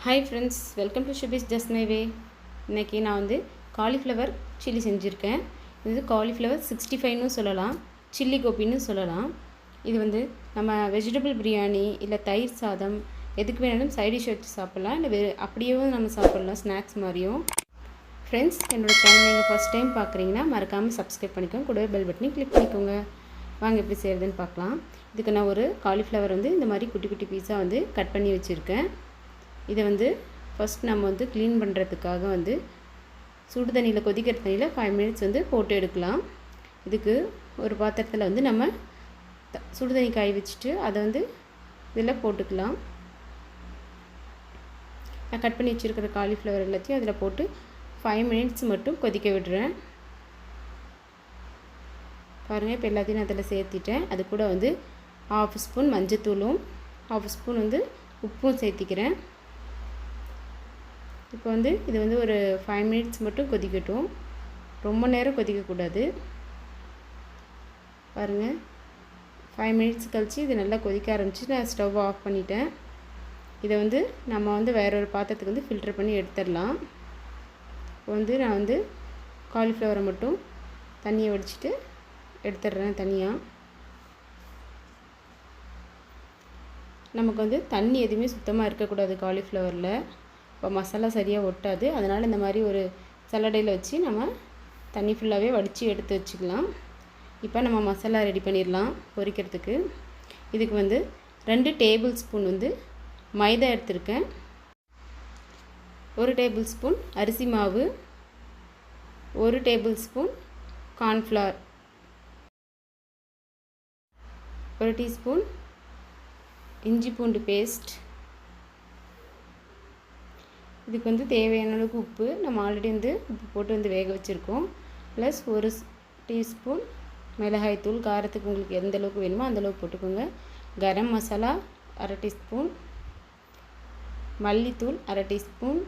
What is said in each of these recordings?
Hi friends, welcome to Shubis Just My Way. இன்னைக்கு நான் வந்து cauliflower chilli செஞ்சிருக்கேன். இது cauliflower 65னு சொல்லலாம், chilli gobiன்னு சொல்லலாம். இது வந்து நம்ம வெஜிடபிள் பிரியாணி இல்ல தயிர் சாதம் எதுக்கு வேணாலும் சைடு டிஷ் வச்சு சாப்பிடலாம், இல்ல அப்படியே நம்ம சாப்பிடலாம் ஸ்நாக்ஸ் மாதிரியும். ஃப்ரெண்ட்ஸ், என்னோட சேனல் நீங்கள் ஃபர்ஸ்ட் டைம் பார்க்குறீங்கன்னா மறக்காமல் சப்ஸ்கிரைப் பண்ணிக்கோங்க, கூடவே பெல் பட்டனையும் கிளிக் பண்ணிக்கோங்க. வாங்க எப்படி செய்கிறதுன்னு பார்க்கலாம். இதுக்கு நான் ஒரு காலிஃப்ளவர் வந்து இந்த மாதிரி குட்டி குட்டி பீஸாக வந்து கட் பண்ணி வச்சுருக்கேன். இதை வந்து ஃபஸ்ட் நம்ம வந்து க்ளீன் பண்ணுறதுக்காக வந்து சுடு தண்ணியில் கொதிக்கிற தண்ணியில் 5 மினிட்ஸ் வந்து போட்டு எடுக்கலாம். இதுக்கு ஒரு பாத்திரத்தில் வந்து நம்ம சுடு தண்ணி காய வச்சுட்டு அதை வந்து இதில் போட்டுக்கலாம். நான் கட் பண்ணி வச்சுருக்கிற காலிஃப்ளவர் எல்லாத்தையும் அதில் போட்டு 5 மினிட்ஸ் மட்டும் கொதிக்க விடுறேன். பாருங்கள், இப்போ எல்லாத்தையும் நான் அதில் சேர்த்திட்டேன். அது கூட வந்து 1/2 ஸ்பூன் மஞ்சத்தூளும் 1/2 ஸ்பூன் வந்து உப்பும் சேர்த்திக்கிறேன். இப்போ வந்து இது வந்து ஒரு 5 மினிட்ஸ் மட்டும் கொதிக்கட்டும், ரொம்ப நேரம் கொதிக்கக்கூடாது. பாருங்கள், 5 மினிட்ஸ் கழித்து இது நல்லா கொதிக்க ஆரம்பிச்சு நான் ஸ்டவ் ஆஃப் பண்ணிட்டேன். இதை வந்து நம்ம வந்து வேற ஒரு பாத்திரத்துக்கு வந்து ஃபில்டர் பண்ணி எடுத்துடலாம். இப்போ வந்து நான் வந்து காலிஃப்ளவரை மட்டும் தண்ணியை வடிச்சிட்டு எடுத்துடுறேன் தனியாக. நமக்கு வந்து தண்ணி எதுவுமே சுத்தமாக இருக்கக்கூடாது காலிஃப்ளவரில், இப்போ மசாலா சரியாக ஒட்டாது. அதனால் இந்த மாதிரி ஒரு சல்லடையில் வச்சு நம்ம தண்ணி ஃபுல்லாகவே வடித்து எடுத்து வச்சுக்கலாம். இப்போ நம்ம மசாலா ரெடி பண்ணிடலாம் பொரிக்கிறதுக்கு. இதுக்கு வந்து 2 டேபிள் ஸ்பூன் வந்து மைதா எடுத்திருக்கேன், 1 டேபிள் ஸ்பூன் அரிசி மாவு, 1 டேபிள் ஸ்பூன் கார்ன்ஃப்ளவர், 1 டீஸ்பூன் இஞ்சி பூண்டு பேஸ்ட். இதுக்கு வந்து தேவையான அளவுக்கு உப்பு, நம்ம ஆல்ரெடி வந்து உப்பு போட்டு வந்து வேக வச்சுருக்கோம். ப்ளஸ் 1 டீஸ்பூன் மிளகாய்த்தூள், காரத்துக்கு உங்களுக்கு எந்த அளவுக்கு வேணுமோ அந்தளவுக்கு போட்டுக்கோங்க. கரம் மசாலா 1/2 டீஸ்பூன், மல்லித்தூள் 1/2 டீஸ்பூன்,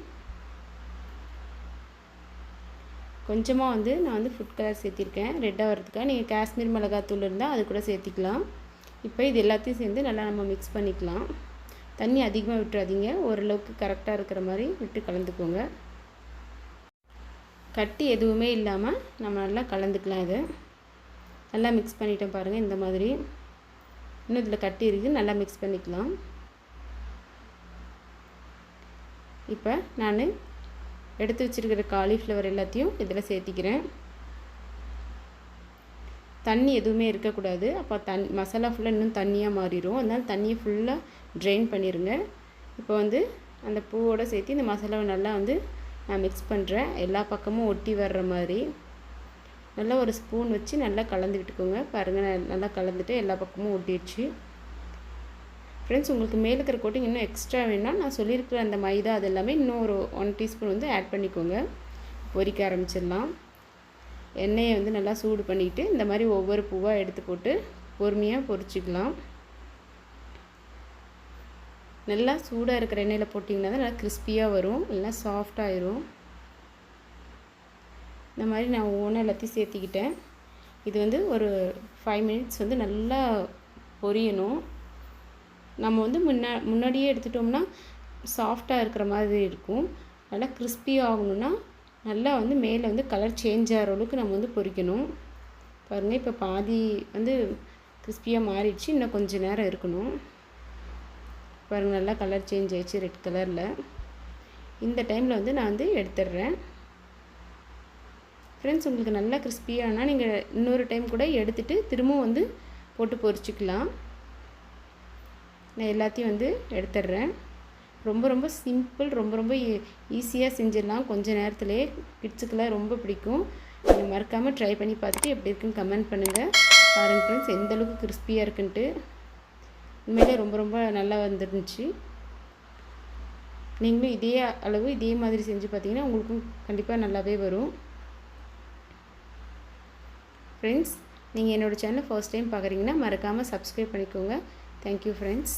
கொஞ்சமாக வந்து நான் வந்து ஃபுட் கலர் சேர்த்திருக்கேன் ரெட்டாக வரதுக்காக. நீங்கள் காஷ்மீர் மிளகாத்தூள் இருந்தால் அது கூட சேர்த்திக்கலாம். இப்போ இது எல்லாத்தையும் சேர்ந்து நல்லா நம்ம மிக்ஸ் பண்ணிக்கலாம். தண்ணி அதிகமாக விட்டுறாதீங்க, ஓரளவுக்கு கரெக்டாக இருக்கிற மாதிரி விட்டு கலந்துக்கோங்க. கட்டி எதுவுமே இல்லாமல் நம்ம நல்லா கலந்துக்கலாம். இதை நல்லா மிக்ஸ் பண்ணிட்டோம் பாருங்கள், இந்த மாதிரி. இன்னும் இதில் கட்டி இருக்குது, நல்லா மிக்ஸ் பண்ணிக்கலாம். இப்போ நான் எடுத்து வச்சுருக்கிற காலிஃப்ளவர் எல்லாத்தையும் இதில் சேர்த்திக்கிறேன். தண்ணி எதுவுமே இருக்கக்கூடாது, அப்போ மசாலா ஃபுல்லாக இன்னும் தண்ணியாக மாறிடும். அதனால் தண்ணியை ஃபுல்லாக ட்ரெயின் பண்ணிடுங்க. இப்போ வந்து அந்த பூவோடு சேர்த்து இந்த மசாலாவை நல்லா வந்து நான் மிக்ஸ் பண்ணுறேன், எல்லா பக்கமும் ஒட்டி வர்ற மாதிரி. நல்லா ஒரு ஸ்பூன் வச்சு நல்லா கலந்து விட்டுக்கோங்க. பாருங்கள், நான் நல்லா கலந்துட்டு எல்லா பக்கமும் ஒட்டிடுச்சு. ஃப்ரெண்ட்ஸ், உங்களுக்கு மேலே இருக்கிற கோட்டிங் இன்னும் எக்ஸ்ட்ரா வேணும்னா நான் சொல்லியிருக்கிற அந்த மைதா அது எல்லாமே இன்னும் ஒரு 1 டீஸ்பூன் வந்து ஆட் பண்ணிக்கோங்க. பொரிக்க ஆரம்பிச்சிடலாம். எண்ணெயை வந்து நல்லா சூடு பண்ணிவிட்டு இந்த மாதிரி ஒவ்வொரு பூவாக எடுத்து போட்டு பொறுமையாக பொரிச்சிக்கலாம். நல்லா சூடாக இருக்கிற எண்ணெயில் போட்டிங்கன்னா தான் நல்லா கிறிஸ்பியாக வரும், நல்லா சாஃப்டாகிடும். இந்த மாதிரி நான் ஒவ்வொன்றும் எல்லாத்தையும் சேர்த்திக்கிட்டேன். இது வந்து ஒரு 5 மினிட்ஸ் வந்து நல்லா பொரியணும். நம்ம வந்து முன்னாடியே எடுத்துட்டோம்னா சாஃப்டாக இருக்கிற மாதிரி இருக்கும். நல்லா கிறிஸ்பியாக ஆகணும்னா நல்லா வந்து மேலே வந்து கலர் சேஞ்ச் ஆகிற அளவுக்கு நம்ம வந்து பொரிக்கணும். பாருங்கள், இப்போ பாதி வந்து கிறிஸ்பியாக மாறிடுச்சு, இன்னும் கொஞ்சம் நேரம் இருக்கணும். பாருங்கள், நல்லா கலர் சேஞ்ச் ஆகிடுச்சு ரெட் கலரில். இந்த டைமில் வந்து நான் வந்து எடுத்துடுறேன். ஃப்ரெண்ட்ஸ், உங்களுக்கு நல்லா கிறிஸ்பியானால் நீங்கள் இன்னொரு டைம் கூட எடுத்துகிட்டு திரும்பவும் வந்து போட்டு பொரிச்சிக்கலாம். நான் எல்லாத்தையும் வந்து எடுத்துடுறேன். ரொம்ப சிம்பிள், ரொம்ப ஈஸியாக செஞ்சிடலாம் கொஞ்சம் நேரத்துலேயே. கிட்ஸுக்கெல்லாம் ரொம்ப பிடிக்கும். நீங்கள் மறக்காமல் ட்ரை பண்ணி பார்த்துட்டு எப்படி இருக்குன்னு கமெண்ட் பண்ணுங்கள். பாருங்கள் ஃப்ரெண்ட்ஸ், எந்தளவுக்கு கிறிஸ்பியாக இருக்குன்ட்டு. உண்மையிலே ரொம்ப நல்லா வந்துருந்துச்சு. நீங்களும் இதே அளவு இதே மாதிரி செஞ்சு பார்த்தீங்கன்னா உங்களுக்கும் கண்டிப்பாக நல்லாவே வரும். ஃப்ரெண்ட்ஸ், நீங்கள் என்னோடய சேனலை ஃபர்ஸ்ட் டைம் பார்க்குறீங்கன்னா மறக்காமல் சப்ஸ்கிரைப் பண்ணிக்கோங்க. Thank you friends.